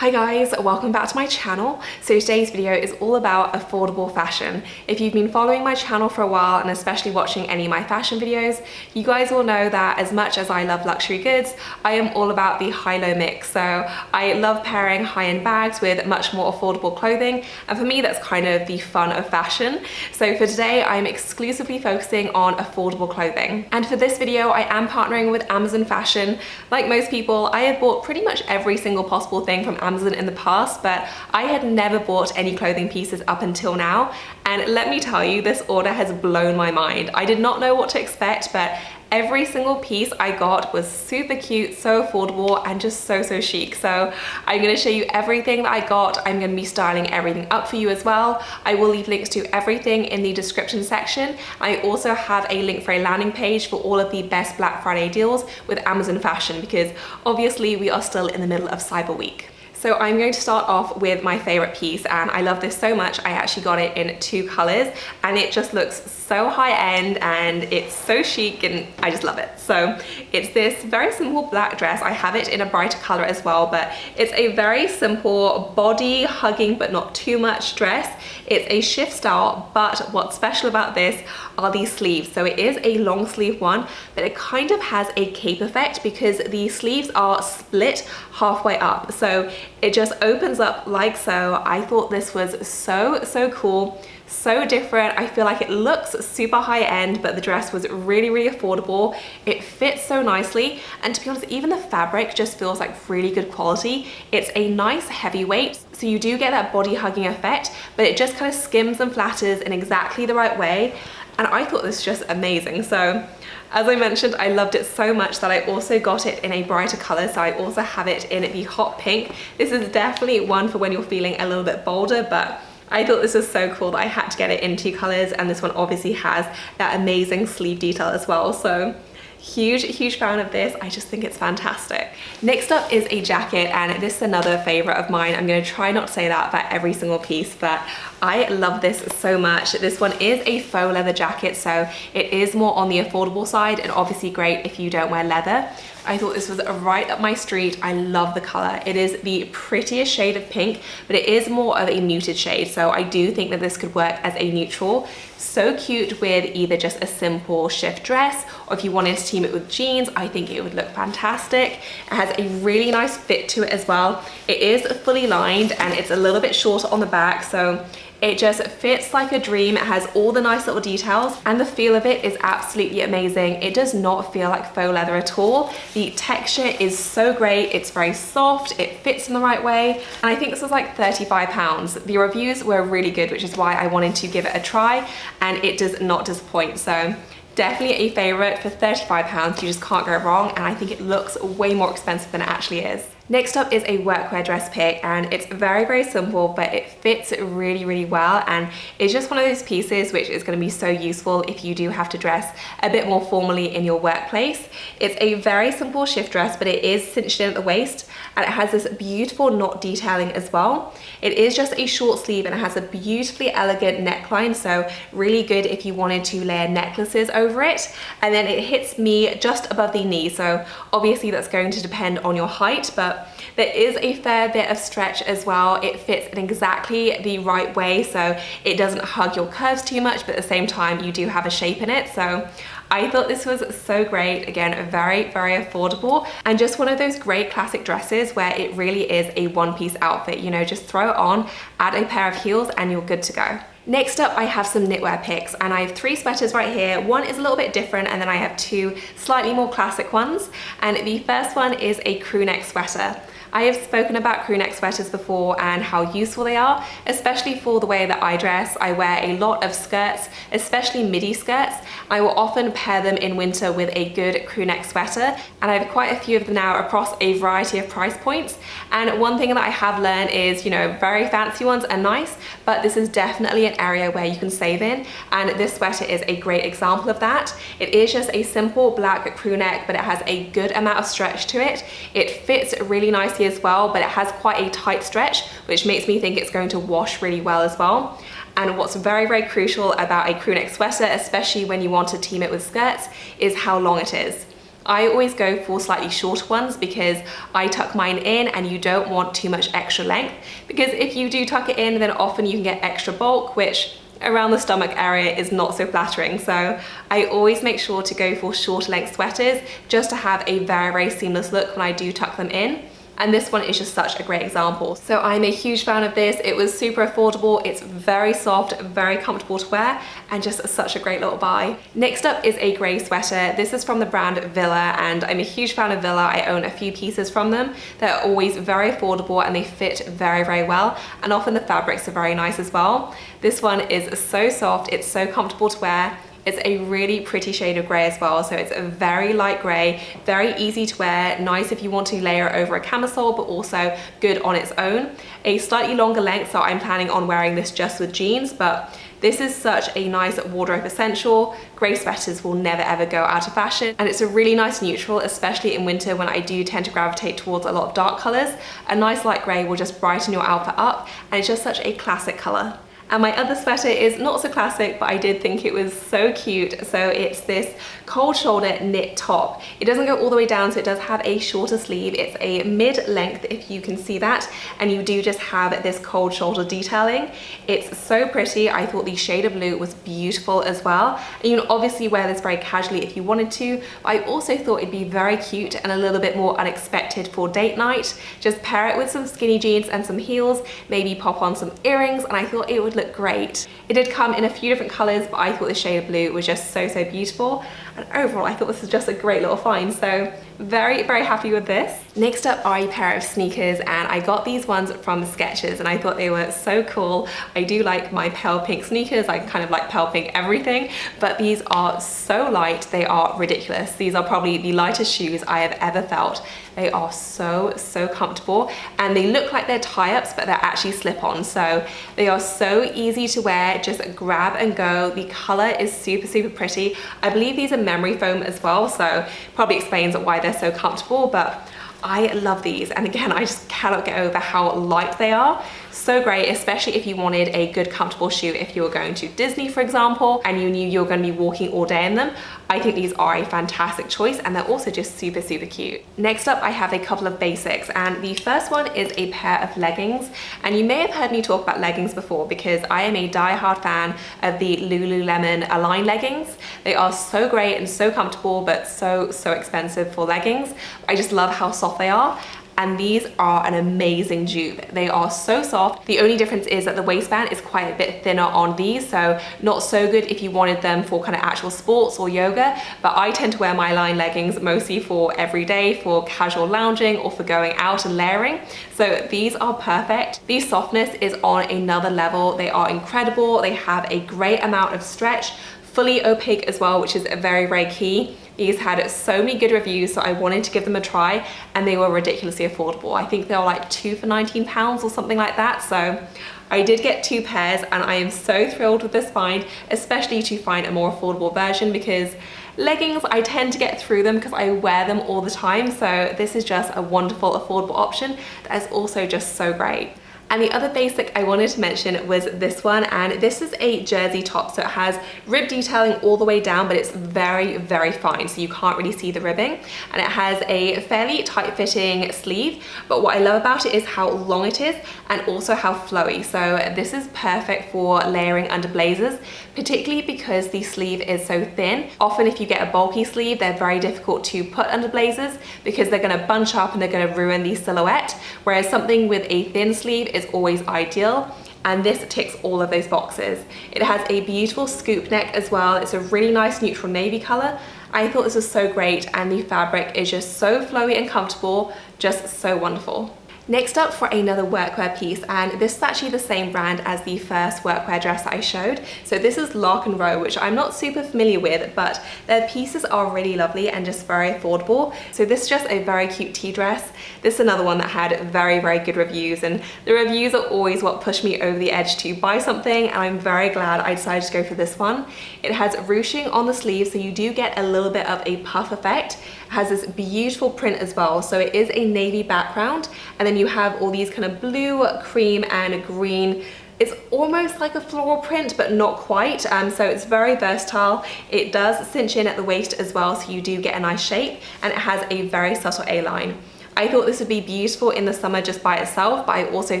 Hi guys, welcome back to my channel. So today's video is all about affordable fashion. If you've been following my channel for a while and especially watching any of my fashion videos, you guys will know that as much as I love luxury goods, I am all about the high-low mix. So I love pairing high-end bags with much more affordable clothing, and for me that's kind of the fun of fashion. So for today I'm exclusively focusing on affordable clothing. And for this video I am partnering with Amazon Fashion. Like most people, I have bought pretty much every single possible thing from Amazon in the past, but I had never bought any clothing pieces up until now, and let me tell you, this order has blown my mind. I did not know what to expect, but every single piece I got was super cute, so affordable, and just so chic. So I'm going to show you everything that I got. I'm going to be styling everything up for you as well. I will leave links to everything in the description section. I also have a link for a landing page for all of the best Black Friday deals with Amazon Fashion, because obviously we are still in the middle of Cyber Week. So I'm going to start off with my favorite piece, and I love this so much. I actually got it in 2 colors and it just looks so high-end and it's so chic and I just love it. So it's this very simple black dress. I have it in a brighter color as well, but it's a very simple body hugging but not too much dress. It's a shift style, but what's special about this are these sleeves. So it is a long sleeve one, but it kind of has a cape effect because the sleeves are split halfway up. So it just opens up like so. I thought this was so cool, so different. I feel like it looks super high end, but the dress was really affordable. It fits so nicely, and to be honest, even the fabric just feels like really good quality. It's a nice heavyweight, so you do get that body hugging effect, but it just kind of skims and flatters in exactly the right way. And I thought this was just amazing. So as I mentioned, I loved it so much that I also got it in a brighter color. So I also have it in the hot pink. This is definitely one for when you're feeling a little bit bolder, but I thought this was so cool that I had to get it in 2 colors, and this one obviously has that amazing sleeve detail as well. So huge fan of this. I just think it's fantastic. Next up is a jacket, and this is another favorite of mine. I'm going to try not to say that about every single piece, but I love this so much. This one is a faux leather jacket, so it is more on the affordable side and obviously great if you don't wear leather. I thought this was right up my street. I love the color. It is the prettiest shade of pink, but it is more of a muted shade, so I do think that this could work as a neutral. So cute with either just a simple shift dress, or if you wanted to team it with jeans, I think it would look fantastic. It has a really nice fit to it as well. It is fully lined and it's a little bit shorter on the back, so it just fits like a dream. It has all the nice little details, and the feel of it is absolutely amazing. It does not feel like faux leather at all. The texture is so great. It's very soft, it fits in the right way, and I think this was like £35. The reviews were really good, which is why I wanted to give it a try, and it does not disappoint. So definitely a favorite. For £35, you just can't go wrong, and I think it looks way more expensive than it actually is. Next up is a workwear dress pick, and it's very simple, but it fits really well, and it's just one of those pieces which is going to be so useful if you do have to dress a bit more formally in your workplace. It's a very simple shift dress, but it is cinched in at the waist, and it has this beautiful knot detailing as well. It is just a short sleeve and it has a beautifully elegant neckline, so really good if you wanted to layer necklaces over it. And then it hits me just above the knee, so obviously that's going to depend on your height, but there is a fair bit of stretch as well. It fits in exactly the right way, so it doesn't hug your curves too much, but at the same time you do have a shape in it. So I thought this was so great. Again, very affordable, and just one of those great classic dresses where it really is a one-piece outfit. You know, just throw it on, add a pair of heels, and you're good to go. Next up, I have some knitwear picks, and I have 3 sweaters right here. One is a little bit different, and then I have 2 slightly more classic ones. And the first one is a crew neck sweater. I have spoken about crew neck sweaters before and how useful they are, especially for the way that I dress. I wear a lot of skirts, especially midi skirts. I will often pair them in winter with a good crew neck sweater, and I have quite a few of them now across a variety of price points. And one thing that I have learned is, you know, very fancy ones are nice, but this is definitely an area where you can save in, and this sweater is a great example of that. It is just a simple black crew neck, but it has a good amount of stretch to it. It fits really nicely as well, but it has quite a tight stretch, which makes me think it's going to wash really well as well. And what's very crucial about a crew neck sweater, especially when you want to team it with skirts, is how long it is. I always go for slightly shorter ones because I tuck mine in and you don't want too much extra length, because if you do tuck it in, then often you can get extra bulk, which around the stomach area is not so flattering. So I always make sure to go for shorter length sweaters just to have a very, very seamless look when I do tuck them in. And this one is just such a great example. So I'm a huge fan of this. It was super affordable. It's very soft, very comfortable to wear, and just such a great little buy. Next up is a grey sweater. This is from the brand Villa, and I'm a huge fan of Villa. I own a few pieces from them. They're always very affordable and they fit very, very well. And often the fabrics are very nice as well. This one is so soft. It's so comfortable to wear. It's a really pretty shade of grey as well, so it's a very light grey, very easy to wear, nice if you want to layer over a camisole, but also good on its own. A slightly longer length, so I'm planning on wearing this just with jeans, but this is such a nice wardrobe essential. Grey sweaters will never ever go out of fashion, and it's a really nice neutral, especially in winter when I do tend to gravitate towards a lot of dark colours. A nice light grey will just brighten your outfit up, and it's just such a classic colour. And my other sweater is not so classic, but I did think it was so cute. So it's this cold shoulder knit top. It doesn't go all the way down, so it does have a shorter sleeve. It's a mid-length, if you can see that, and you do just have this cold shoulder detailing. It's so pretty. I thought the shade of blue was beautiful as well. And you can obviously wear this very casually if you wanted to, but I also thought it'd be very cute and a little bit more unexpected for date night. Just pair it with some skinny jeans and some heels, maybe pop on some earrings, and I thought it would look great. It did come in a few different colors, but I thought the shade of blue was just so, so beautiful. And overall, I thought this was just a great little find. So very, very happy with this. Next up are a pair of sneakers, and I got these ones from Skechers, and I thought they were so cool. I do like my pale pink sneakers. I kind of like pale pink everything, but these are so light. They are ridiculous. These are probably the lightest shoes I have ever felt. They are so, so comfortable, and they look like they're tie-ups, but they're actually slip-on. So they are so easy to wear, just grab and go. The color is super, super pretty. I believe these are memory foam as well, so probably explains why they're so comfortable, but I love these. And again, I just cannot get over how light they are. So great, especially if you wanted a good comfortable shoe if you were going to Disney, for example, and you knew you were going to be walking all day in them. I think these are a fantastic choice, and they're also just super, super cute. Next up, I have a couple of basics, and the first one is a pair of leggings. And you may have heard me talk about leggings before because I am a die-hard fan of the Lululemon Align leggings. They are so great and so comfortable, but so, so expensive for leggings. I just love how soft they are. And these are an amazing dupe. They are so soft. The only difference is that the waistband is quite a bit thinner on these, so not so good if you wanted them for kind of actual sports or yoga, but I tend to wear my Align leggings mostly for every day, for casual lounging or for going out and layering. So these are perfect. The softness is on another level. They are incredible. They have a great amount of stretch, fully opaque as well, which is very, very key. These had so many good reviews, so I wanted to give them a try, and they were ridiculously affordable. I think they were like 2 for £19 or something like that. So I did get 2 pairs, and I am so thrilled with this find, especially to find a more affordable version, because leggings, I tend to get through them because I wear them all the time. So this is just a wonderful, affordable option that is also just so great. And the other basic I wanted to mention was this one, and this is a jersey top, so it has rib detailing all the way down, but it's very, very fine, so you can't really see the ribbing, and it has a fairly tight-fitting sleeve, but what I love about it is how long it is and also how flowy. So this is perfect for layering under blazers, particularly because the sleeve is so thin. Often if you get a bulky sleeve, they're very difficult to put under blazers because they're going to bunch up and they're going to ruin the silhouette, whereas something with a thin sleeve is always ideal, and this ticks all of those boxes. It has a beautiful scoop neck as well. It's a really nice neutral navy color. I thought this was so great, and the fabric is just so flowy and comfortable, just so wonderful. Next up for another workwear piece, and this is actually the same brand as the first workwear dress that I showed. So this is Lark and Row, which I'm not super familiar with, but their pieces are really lovely and just very affordable. So this is just a very cute tea dress. This is another one that had very, very good reviews, and the reviews are always what push me over the edge to buy something, and I'm very glad I decided to go for this one. It has ruching on the sleeve, so you do get a little bit of a puff effect. It has this beautiful print as well, so it is a navy background, and then you have all these kind of blue, cream, and green It's almost like a floral print, but not quite. So it's very versatile. It does cinch in at the waist as well, so you do get a nice shape, and it has a very subtle A-line. I thought this would be beautiful in the summer just by itself, but I also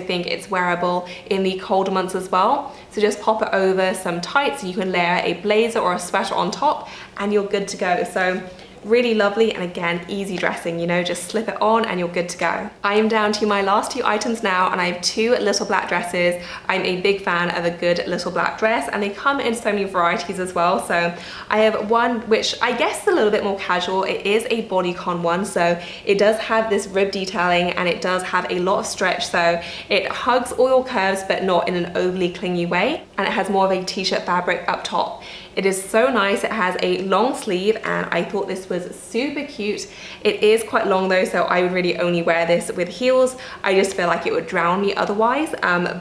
think it's wearable in the colder months as well. So just pop it over some tights, and you can layer a blazer or a sweater on top, and you're good to go. So really lovely, and again, easy dressing, you know, just slip it on and you're good to go. I am down to my last 2 items now, and I have 2 little black dresses. I'm a big fan of a good little black dress, and they come in so many varieties as well. So I have one which I guess is a little bit more casual. It is a bodycon one, so it does have this rib detailing, and it does have a lot of stretch, so it hugs all your curves but not in an overly clingy way, and it has more of a t-shirt fabric up top. It is so nice. It has a long sleeve, and I thought this was super cute. It is quite long though, so I would really only wear this with heels. I just feel like it would drown me otherwise,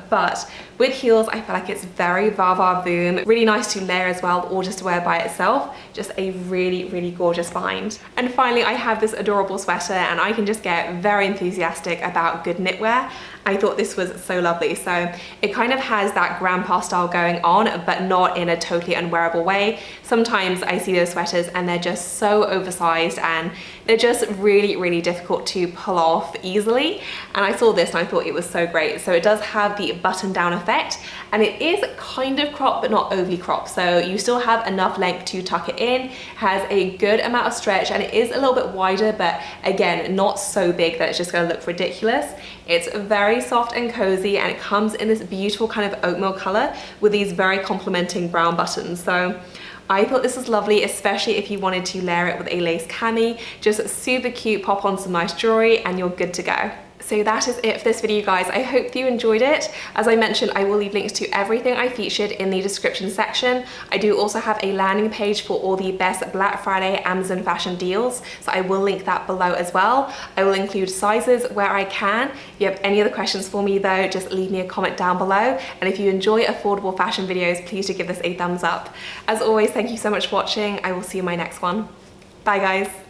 but with heels, I feel like it's very va-va boom. Really nice to layer as well, or just to wear by itself. Just a really, really gorgeous find. And finally, I have this adorable sweater, and I can just get very enthusiastic about good knitwear. I thought this was so lovely. So it kind of has that grandpa style going on, but not in a totally unwearable way. Sometimes I see those sweaters and they're just so oversized, and they're just really, really difficult to pull off easily. And I saw this and I thought it was so great. So it does have the button down effect, and it is kind of cropped but not overly cropped, so you still have enough length to tuck it in. Has a good amount of stretch, and it is a little bit wider, but again, not so big that it's just going to look ridiculous. It's very soft and cozy, and it comes in this beautiful kind of oatmeal color with these very complementing brown buttons. So I thought this was lovely, especially if you wanted to layer it with a lace cami. Just super cute, pop on some nice jewelry, and you're good to go. So that is it for this video, guys. I hope you enjoyed it. As I mentioned, I will leave links to everything I featured in the description section. I do also have a landing page for all the best Black Friday Amazon fashion deals, so I will link that below as well. I will include sizes where I can. If you have any other questions for me though, just leave me a comment down below. And if you enjoy affordable fashion videos, please do give this a thumbs up. As always, thank you so much for watching. I will see you in my next one. Bye, guys.